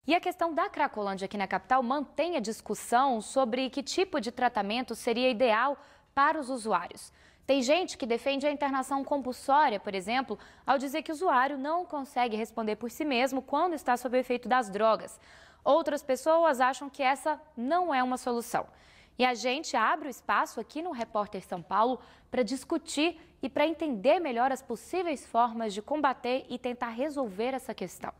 E a questão da Cracolândia aqui na capital mantém a discussão sobre que tipo de tratamento seria ideal para os usuários. Tem gente que defende a internação compulsória, por exemplo, ao dizer que o usuário não consegue responder por si mesmo quando está sob o efeito das drogas. Outras pessoas acham que essa não é uma solução. E a gente abre o espaço aqui no Repórter São Paulo para discutir e para entender melhor as possíveis formas de combater e tentar resolver essa questão.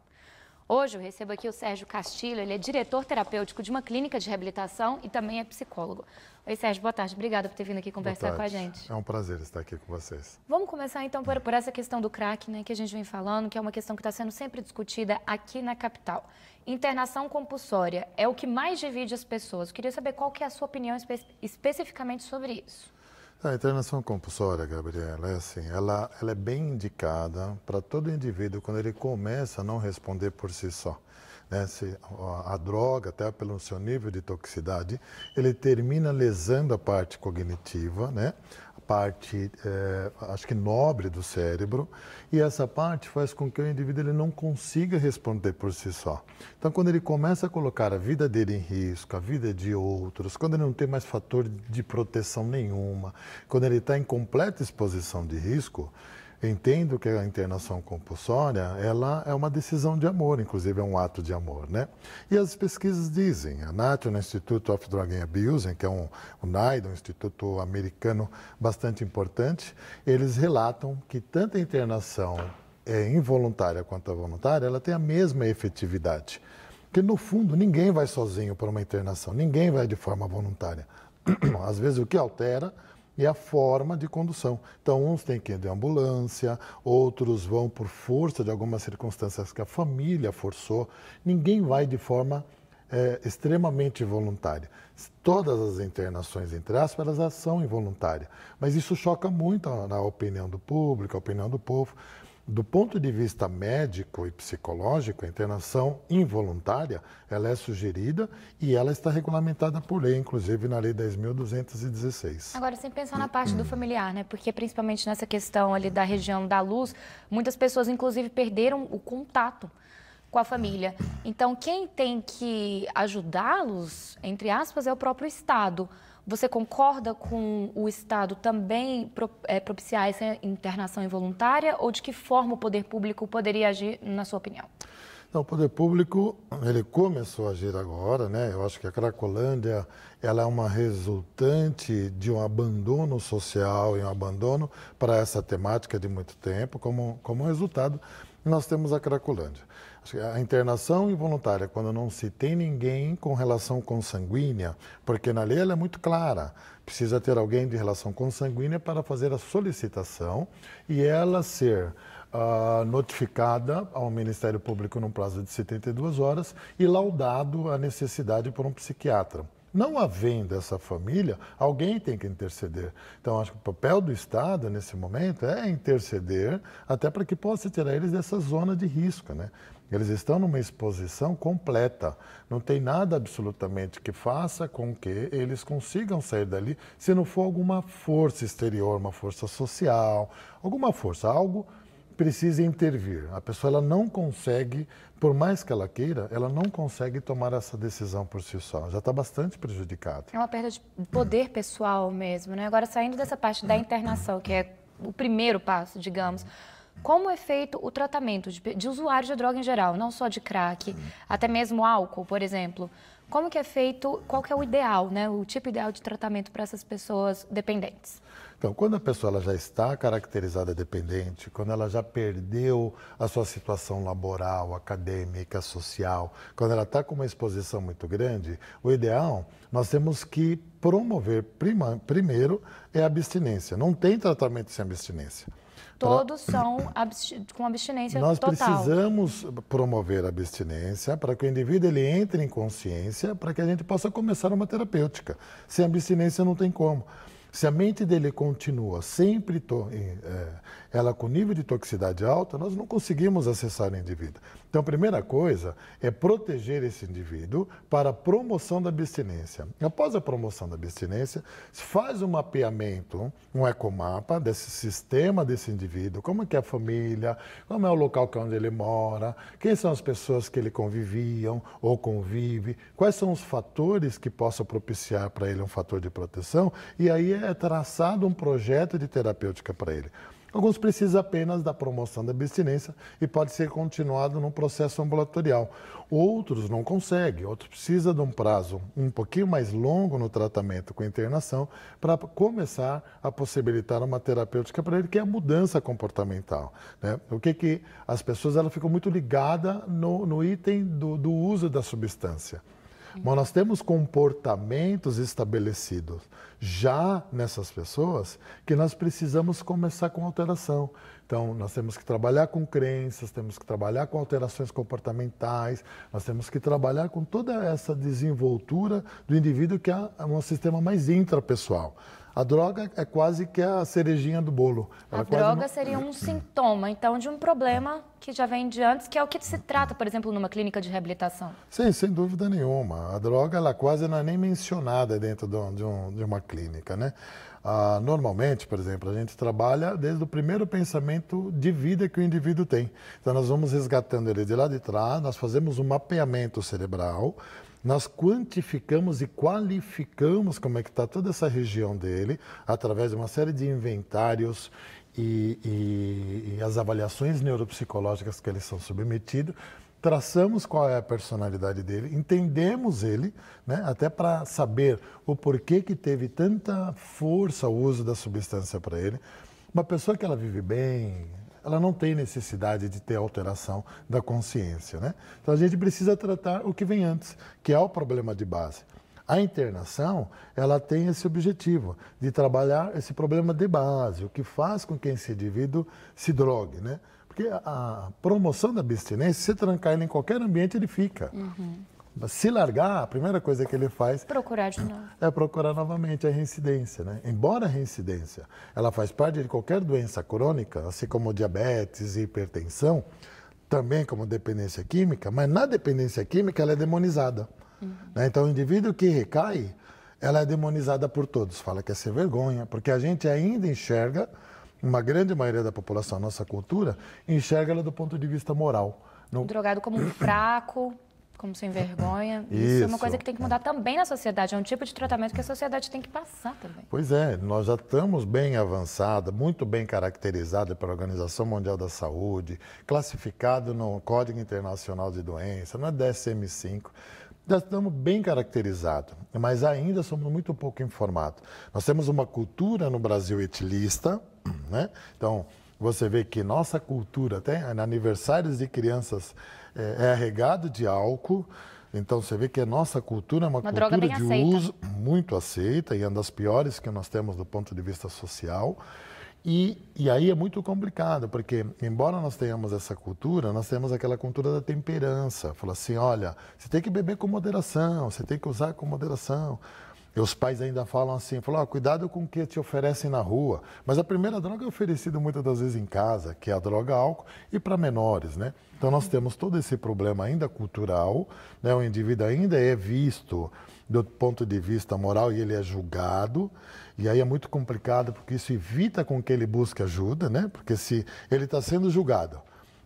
Hoje eu recebo aqui o Sérgio Castilho, ele é diretor terapêutico de uma clínica de reabilitação e também é psicólogo. Oi, Sérgio, boa tarde. Obrigada por ter vindo aqui conversar com a gente. É um prazer estar aqui com vocês. Vamos começar então por essa questão do crack, né, que a gente vem falando, que é uma questão que está sendo sempre discutida aqui na capital. Internação compulsória é o que mais divide as pessoas. Eu queria saber qual que é a sua opinião especificamente sobre isso. A internação compulsória, Gabriela, é assim, ela é bem indicada para todo indivíduo quando ele começa a não responder por si só. Né? Se a droga, até pelo seu nível de toxicidade, ele termina lesando a parte cognitiva, né? A parte, acho que nobre do cérebro, e essa parte faz com que o indivíduo ele não consiga responder por si só. Então, quando ele começa a colocar a vida dele em risco, a vida de outros, quando ele não tem mais fator de proteção nenhuma, quando ele está em completa exposição de risco, entendo que a internação compulsória, ela é uma decisão de amor, inclusive é um ato de amor, né? E as pesquisas dizem, a National Institute of Drug and Abuse, que é o NIDA, um instituto americano bastante importante, eles relatam que tanto a internação involuntária quanto a voluntária, ela tem a mesma efetividade. Porque, no fundo, ninguém vai sozinho para uma internação, ninguém vai de forma voluntária. Às vezes, o que altera é a forma de condução. Então, uns têm que ir de ambulância, outros vão por força de algumas circunstâncias que a família forçou. Ninguém vai de forma extremamente voluntária. Todas as internações, entre aspas, elas são involuntárias. Mas isso choca muito na opinião do público, a opinião do povo. Do ponto de vista médico e psicológico, a internação involuntária, ela é sugerida e ela está regulamentada por lei, inclusive na Lei 10.216. Agora, sem pensar na parte do familiar, né? Porque principalmente nessa questão ali da região da luz, muitas pessoas, inclusive, perderam o contato com a família. Então, quem tem que ajudá-los, entre aspas, é o próprio Estado. Você concorda com o Estado também propiciar essa internação involuntária ou de que forma o poder público poderia agir, na sua opinião? Então, o poder público, ele começou a agir agora, né? Eu acho que a Cracolândia, ela é uma resultante de um abandono social e um abandono para essa temática de muito tempo. Como resultado, nós temos a Cracolândia. A internação involuntária, quando não se tem ninguém com relação consanguínea, porque na lei ela é muito clara, precisa ter alguém de relação consanguínea para fazer a solicitação e ela ser notificada ao Ministério Público num prazo de 72 horas e laudado a necessidade por um psiquiatra. Não havendo essa família, alguém tem que interceder. Então, acho que o papel do Estado, nesse momento, é interceder até para que possa tirar eles dessa zona de risco, né? Eles estão numa exposição completa. Não tem nada absolutamente que faça com que eles consigam sair dali, se não for alguma força exterior, uma força social, alguma força, algo precisa intervir. A pessoa ela não consegue, por mais que ela queira, ela não consegue tomar essa decisão por si só. Já está bastante prejudicada. É uma perda de poder pessoal mesmo, né? Agora, saindo dessa parte da internação, que é o primeiro passo, digamos, como é feito o tratamento de usuários de droga em geral, não só de crack, até mesmo álcool, por exemplo? Como que é feito, qual que é o ideal, né? O tipo ideal de tratamento para essas pessoas dependentes? Então, quando a pessoa ela já está caracterizada dependente, quando ela já perdeu a sua situação laboral, acadêmica, social, quando ela está com uma exposição muito grande, o ideal, nós temos que promover primeiro é a abstinência. Não tem tratamento sem abstinência. Todos são com abstinência total. Nós precisamos promover a abstinência para que o indivíduo ele entre em consciência, para que a gente possa começar uma terapêutica. Sem abstinência não tem como. Se a mente dele continua sempre ela com nível de toxicidade alta, nós não conseguimos acessar o indivíduo. Então, a primeira coisa é proteger esse indivíduo para a promoção da abstinência. Após a promoção da abstinência, se faz um mapeamento, um ecomapa desse sistema desse indivíduo, como é que é a família, como é o local onde ele mora, quem são as pessoas que ele conviviam ou convive, quais são os fatores que possam propiciar para ele um fator de proteção, e aí é traçado um projeto de terapêutica para ele. Alguns precisam apenas da promoção da abstinência e pode ser continuado num processo ambulatorial. Outros não conseguem, outros precisam de um prazo um pouquinho mais longo no tratamento com internação para começar a possibilitar uma terapêutica para ele, que é a mudança comportamental, né? O que as pessoas elas ficam muito ligadas no item do uso da substância. Mas nós temos comportamentos estabelecidos já nessas pessoas que nós precisamos começar com alteração. Então, nós temos que trabalhar com crenças, temos que trabalhar com alterações comportamentais, nós temos que trabalhar com toda essa desenvoltura do indivíduo que é um sistema mais intrapessoal. A droga é quase que a cerejinha do bolo. A droga seria um sintoma, então, de um problema que já vem de antes, que é o que se trata, por exemplo, numa clínica de reabilitação. Sim, sem dúvida nenhuma. A droga, ela quase não é nem mencionada dentro de uma clínica, né? Normalmente, por exemplo, a gente trabalha desde o primeiro pensamento de vida que o indivíduo tem. Então, nós vamos resgatando ele de lá de trás, nós fazemos um mapeamento cerebral, nós quantificamos e qualificamos como é que está toda essa região dele, através de uma série de inventários e as avaliações neuropsicológicas que eles são submetidos, traçamos qual é a personalidade dele, entendemos ele, né, até para saber o porquê que teve tanta força o uso da substância para ele. Uma pessoa que ela vive bem, ela não tem necessidade de ter alteração da consciência, né? Então a gente precisa tratar o que vem antes, que é o problema de base. A internação, ela tem esse objetivo de trabalhar esse problema de base, o que faz com que esse indivíduo se drogue, né? Porque a promoção da abstinência, se trancar ele em qualquer ambiente, ele fica. Se largar, a primeira coisa que ele faz procurar de novo. É procurar novamente a reincidência, né? Embora a reincidência ela faz parte de qualquer doença crônica, assim como diabetes e hipertensão, também como dependência química, mas na dependência química ela é demonizada. Né? Então o indivíduo que recai, ela é demonizada por todos. Fala que é sem vergonha, porque a gente ainda enxerga, uma grande maioria da população, a nossa cultura, enxerga ela do ponto de vista moral. O drogado como um fraco, como sem vergonha. Isso é uma coisa que tem que mudar também na sociedade. É um tipo de tratamento que a sociedade tem que passar também. Pois é, nós já estamos bem avançada, muito bem caracterizada pela Organização Mundial da Saúde, classificado no Código Internacional de Doenças, no DSM-5. Já estamos bem caracterizados, mas ainda somos muito pouco informados. Nós temos uma cultura no Brasil etilista, né? Então, você vê que nossa cultura, até em aniversários de crianças, é regado de álcool. Então, você vê que a nossa cultura é uma cultura de uso muito aceita e é uma das piores que nós temos do ponto de vista social. E aí é muito complicado, porque embora nós tenhamos essa cultura, nós temos aquela cultura da temperança. Fala assim, olha, você tem que beber com moderação, você tem que usar com moderação. E os pais ainda falam assim, cuidado com o que te oferecem na rua. Mas a primeira droga é oferecida muitas das vezes em casa, que é a droga álcool, e para menores, né? Então nós temos todo esse problema ainda cultural, né? O indivíduo ainda é visto do ponto de vista moral e ele é julgado. E aí é muito complicado, porque isso evita com que ele busque ajuda, né? Porque se ele está sendo julgado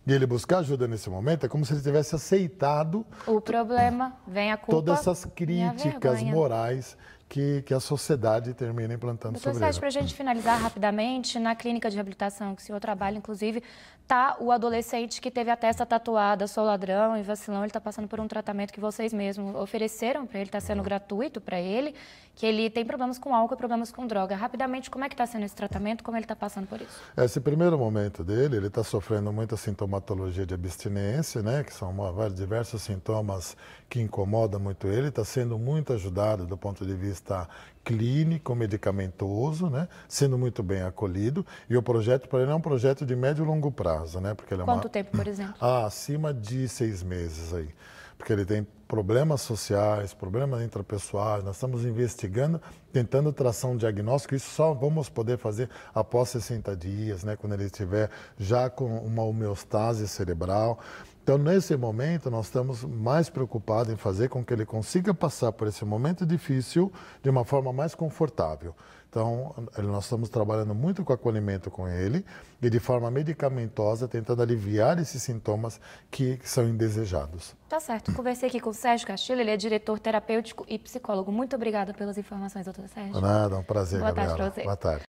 e ele buscar ajuda nesse momento, é como se ele tivesse aceitado o problema, vem a culpa, todas essas críticas morais que a sociedade termina implantando sobre ele. Para a gente finalizar rapidamente, na clínica de reabilitação que o senhor trabalha, inclusive, está o adolescente que teve a testa tatuada, sou ladrão e vacilão, ele está passando por um tratamento que vocês mesmos ofereceram para ele, está sendo gratuito para ele, que ele tem problemas com álcool e problemas com droga. Rapidamente, como é que está sendo esse tratamento, como ele está passando por isso? Esse primeiro momento dele, ele está sofrendo muita sintomatologia de abstinência, né, que são diversos sintomas que incomodam muito ele, está sendo muito ajudado do ponto de vista clínico, medicamentoso, né, sendo muito bem acolhido, e o projeto para ele é um projeto de médio e longo prazo, né, porque ele Quanto tempo, por exemplo? Acima de 6 meses aí. porque ele tem problemas sociais, problemas intrapessoais. Nós estamos investigando, tentando traçar um diagnóstico. Isso só vamos poder fazer após 60 dias, né, quando ele estiver já com uma homeostase cerebral. Então, nesse momento, nós estamos mais preocupados em fazer com que ele consiga passar por esse momento difícil de uma forma mais confortável. Então, nós estamos trabalhando muito com o acolhimento com ele e de forma medicamentosa, tentando aliviar esses sintomas que são indesejados. Tá certo. Conversei aqui com o Sérgio Castilho, ele é diretor terapêutico e psicólogo. Muito obrigada pelas informações, doutor Sérgio. Nada, um prazer, Boa Gabriela. tarde para você. Boa tarde.